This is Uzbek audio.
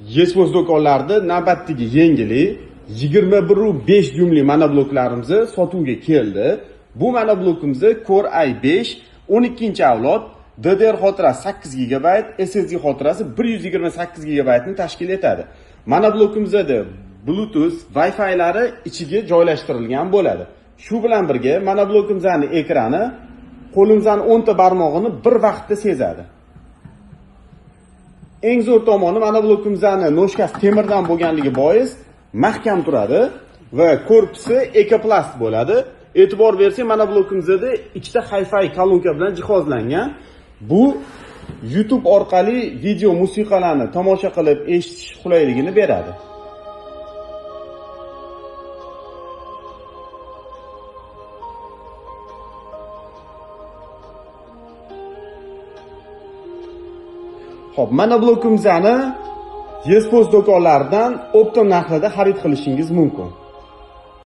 Yespoz do'konlarida navbatdagi yangilik 21.5 dyumli monobloklarimiz sotuvga keldi. Bu monoblokimiz Core i5 12-avlod DDR xotirasi 8 GB, SSD xotirasi 128 GB ni tashkil etadi. Monoblokimizda Bluetooth, Wi-Fi lari ichiga joylashtirilgan bo'ladi. Shu bilan birga monoblokimizning ekrani qo'limizning 10 ta barmog'ini bir vaqtda sezadi. Eng zo'r tomoni monoblokimizning noshkasi temirdan bo'lganligi bois mahkam turadi va korpusi ekoplast bo'ladi. E'tibor bersak, monoblokimizda ikkita Hi-Fi kolonka bilan jihozlangan. Bu YouTube orqali video musiqalarni tomosha qilib eshitish qulayligini beradi. Xo'p, monoblokimizni Yespoz do'konlaridan optim narxlarda xarid qilishingiz mumkin.